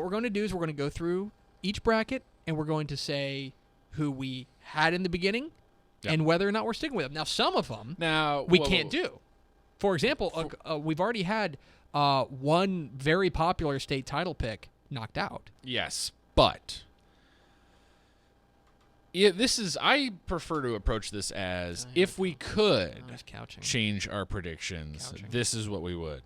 we're going to do is we're going to go through each bracket, and we're going to say who we had in the beginning and whether or not we're sticking with them. Now, some of them we can't do. For example, we've already had one very popular state title pick knocked out. Yes, but I prefer to approach this as if we could change our predictions, this is what we would.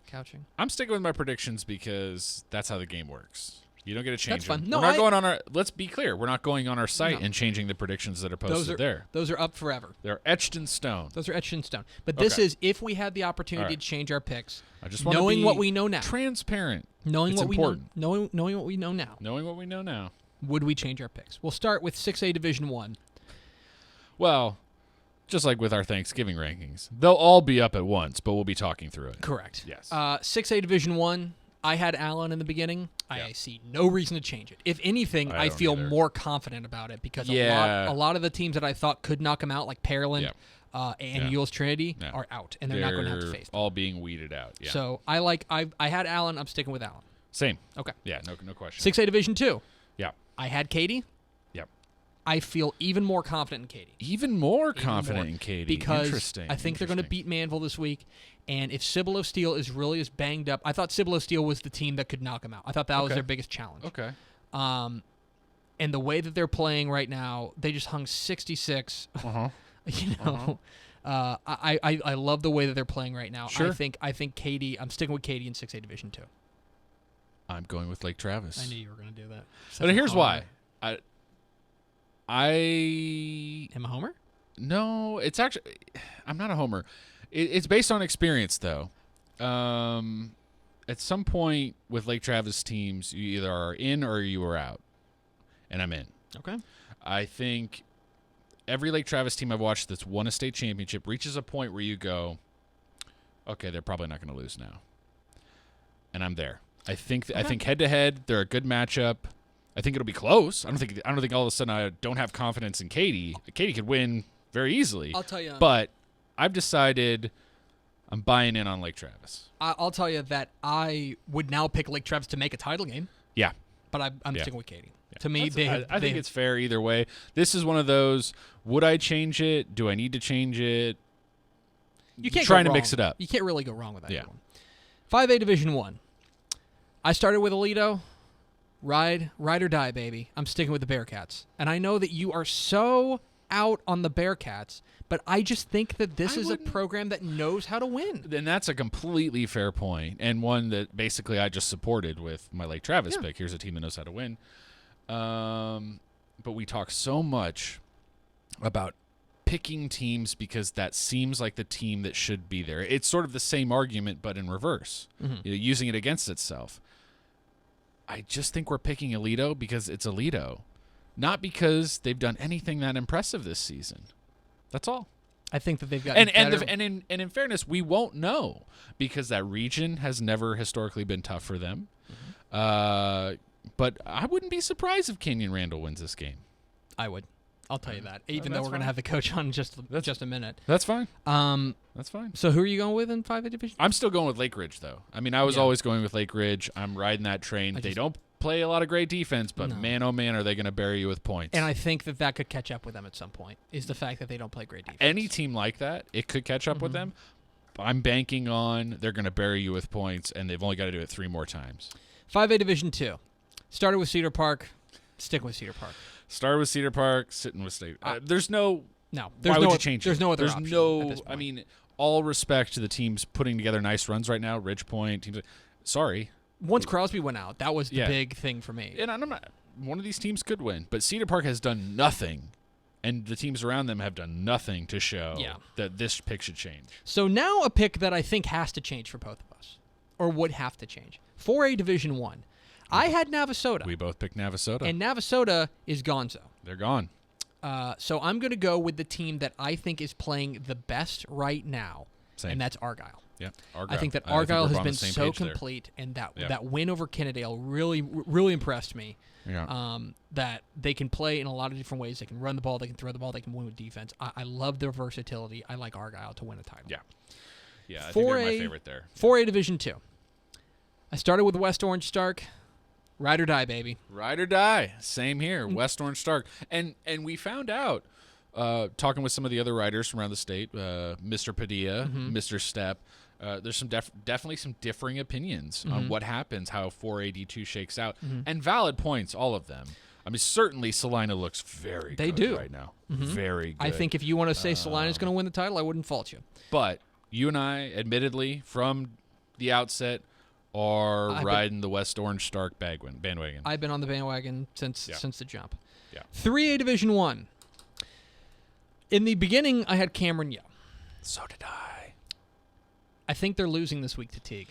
I'm sticking with my predictions because that's how the game works. You don't get to change them. No, we're not going on our. Let's be clear. We're not going on our site and changing the predictions that are posted there. Those are up forever. They're etched in stone. But this is if we had the opportunity to change our picks. I just want knowing to be what we know now. Transparent. Knowing it's what important. we know. Knowing what we know now. Knowing what we know now. Would we change our picks? We'll start with 6A Division 1. Well, just like with our Thanksgiving rankings, they'll all be up at once, but we'll be talking through it. Correct. Yes. 6A Division 1. I had Allen in the beginning. I see no reason to change it. If anything, I feel more confident about it because a lot of the teams that I thought could knock him out, like Pearland and Yule's Trinity, are out, and they're not going to have to face them. All being weeded out. Yeah. So I had Allen. I'm sticking with Allen. Same. Okay. Yeah, no question. 6A Division 2. Yeah. I had Katie. Yep. I feel even more confident in Katie. Even more confident in Katie. Because I think they're going to beat Manville this week. And if Cibolo Steel is really as banged up, I thought Cibolo Steel was the team that could knock them out. I thought that was their biggest challenge. Okay. And the way that they're playing right now, they just hung 66. I love the way that they're playing right now. Sure. I think Katie. I'm sticking with Katie in 6A Division 2. I'm going with Lake Travis. I knew you were going to do that. But here's why. I am a homer? No, it's actually I'm not a homer. It's based on experience, though. At some point with Lake Travis teams, you either are in or you are out, and I'm in. Okay. I think every Lake Travis team I've watched that's won a state championship reaches a point where you go, okay, they're probably not going to lose now, and I'm there. I think head to head, they're a good matchup. I think it'll be close. I don't think all of a sudden I don't have confidence in Katie. Katie could win very easily. I'll tell you. But I've decided I'm buying in on Lake Travis. I'll tell you that I would now pick Lake Travis to make a title game. Yeah. But I'm sticking with Katie. Yeah. To me, I think it's fair either way. This is one of those, would I change it? Do I need to change it? You can't trying to mix it up. You can't really go wrong with that. Yeah. 5A Division 1. I started with Alito. Ride or die, baby. I'm sticking with the Bearcats. And I know that you are so out on the Bearcats, but I just think that this is a program that knows how to win. Then that's a completely fair point, and one that basically I just supported with my Lake Travis pick. Here's a team that knows how to win. But we talk so much about picking teams because that seems like the team that should be there. It's sort of the same argument, but in reverse, using it against itself. I just think we're picking Alito because it's Alito, not because they've done anything that impressive this season. That's all. I think that they've got and in fairness, we won't know because that region has never historically been tough for them. But I wouldn't be surprised if Kenyon Randall wins this game. I would. I'll tell you that. Even though we're going to have the coach on in just a minute. That's fine. That's fine. So who are you going with in 5A Division? I'm still going with Lake Ridge, though. I mean, I was always going with Lake Ridge. I'm riding that train. They don't play a lot of great defense, but man, oh man, are they going to bury you with points. And I think that could catch up with them at some point, is the fact that they don't play great defense. Any team like that, it could catch up with them. I'm banking on they're going to bury you with points, and they've only got to do it 3 more times. 5A Division 2. Started with Cedar Park. Stick with Cedar Park. Started with Cedar Park, sitting with State. There's no. No. Why would you change it? There's no other option. There's no. I mean, all respect to the teams putting together nice runs right now. Ridge Point teams. Sorry. Once Crosby went out, that was the big thing for me. And I'm not. One of these teams could win, but Cedar Park has done nothing, and the teams around them have done nothing to show that this pick should change. So now a pick that I think has to change for both of us, or would have to change. 4A Division 1. I had Navasota. We both picked Navasota. And Navasota is gonzo. They're gone. So I'm going to go with the team that I think is playing the best right now, and that's Argyle. Yeah, Argyle. I think that Argyle has been so complete, and that win over Kennedale really, really impressed me. Yeah. That they can play in a lot of different ways. They can run the ball, they can throw the ball, they can win with defense. I love their versatility. I like Argyle to win a title. Yeah. I think they're my favorite there. 4A Division 2. I started with West Orange Stark. Ride or die, baby. Ride or die. Same here. West Orange Stark. And we found out, talking with some of the other riders from around the state, Mr. Padilla, Mr. Stepp, there's some definitely some differing opinions on what happens, how 4AD2 shakes out, and valid points, all of them. I mean, certainly Salina looks very good right now. Very good. I think if you want to say Salina's going to win the title, I wouldn't fault you. But you and I, admittedly, from the outset, are riding the West Orange Stark bandwagon. I've been on the bandwagon since the jump. Yeah. 3A Division 1. In the beginning, I had Cameron Yo. So did I. I think they're losing this week to Teague.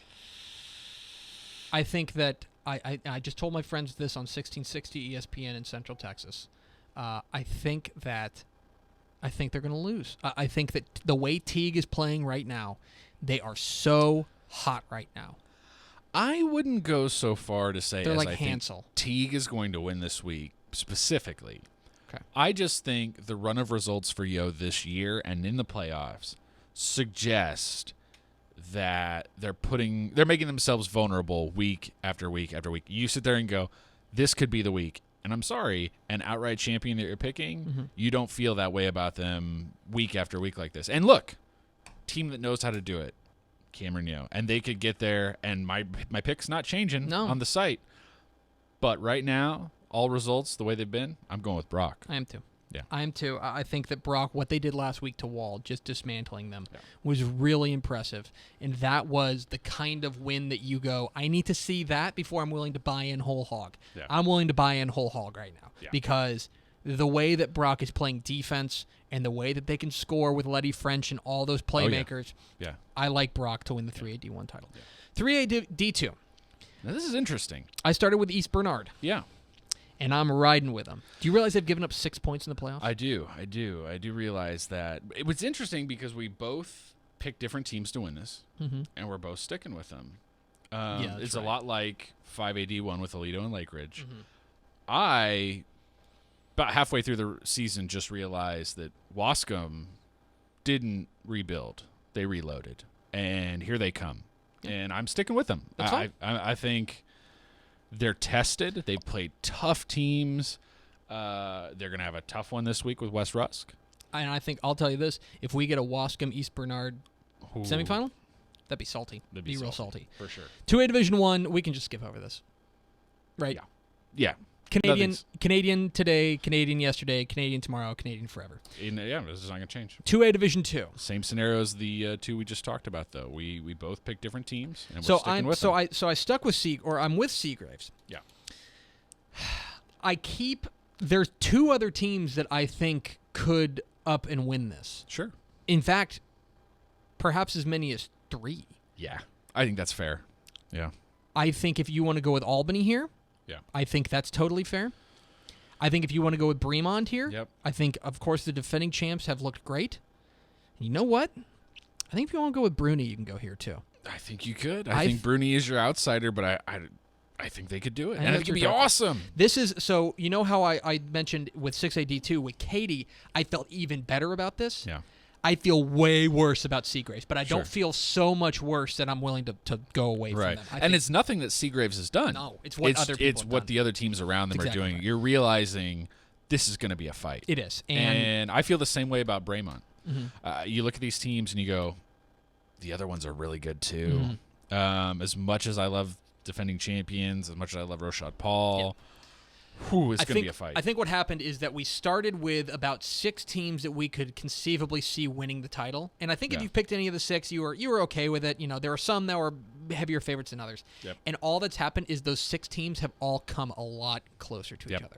I think that I just told my friends this on 1660 ESPN in Central Texas. I think they're going to lose. I think that the way Teague is playing right now, they are so hot right now. I wouldn't go so far to say they're as like I Hansel. think Teague is going to win this week specifically. Okay. I just think the run of results for Yo this year and in the playoffs suggest that they're making themselves vulnerable week after week after week. You sit there and go, this could be the week. And I'm sorry, an outright champion that you're picking, you don't feel that way about them week after week like this. And look, team that knows how to do it, Cameron Yo. And they could get there, and my pick's not changing on the site. But right now, all results, the way they've been, I'm going with Brock. I am too. Yeah. I am too. I think that Brock, what they did last week to Wall, just dismantling them, was really impressive. And that was the kind of win that you go, I need to see that before I'm willing to buy in whole hog. Yeah. I'm willing to buy in whole hog right now because the way that Brock is playing defense and the way that they can score with Letty French and all those playmakers, I like Brock to win the 3A D1 title. Yeah. 3A D2. Now, this is interesting. I started with East Bernard. Yeah. And I'm riding with them. Do you realize they've given up 6 points in the playoffs? I do realize that. It was interesting because we both picked different teams to win this, and we're both sticking with them. It's a lot like 5AD1 with Aledo and Lake Ridge. I, about halfway through the season, just realized that Wascom didn't rebuild. They reloaded. And here they come. And I'm sticking with them. I think they're tested. They've played tough teams. They're going to have a tough one this week with West Rusk. And I think, I'll tell you this, if we get a Wascom East Bernard semifinal, that'd be salty. That'd be real salty. For sure. 2A Division 1, we can just skip over this. Right? Yeah. Canadian today, Canadian yesterday, Canadian tomorrow, Canadian forever. This is not going to change. 2A Division 2. Same scenario as the two we just talked about, though. We both picked different teams, and we're sticking with them. I stuck with I'm with Seagraves. Yeah. There's two other teams that I think could up and win this. Sure. In fact, perhaps as many as 3. Yeah. I think that's fair. Yeah. I think if you want to go with Albany here, I think that's totally fair. I think if you want to go with Bremond here, I think, of course, the defending champs have looked great. And you know what? I think if you want to go with Bruni, you can go here, too. I think you could. I think Bruni is your outsider, but I think they could do it. And it could be awesome. This is, so you know how I mentioned with 6AD2, with Katie, I felt even better about this? Yeah. I feel way worse about Seagraves, but I don't feel so much worse that I'm willing to go away from them. And it's nothing that Seagraves has done. No, it's what other people It's what the other teams around them are doing. Right. You're realizing this is going to be a fight. It is. And I feel the same way about Bremont. You look at these teams and you go, the other ones are really good too. As much as I love defending champions, as much as I love Rochad Paul, it's going to be a fight. I think what happened is that we started with about 6 teams that we could conceivably see winning the title. And I think if you picked any of the 6, you were okay with it. You know, there were some that were heavier favorites than others. And all that's happened is those 6 teams have all come a lot closer to each other.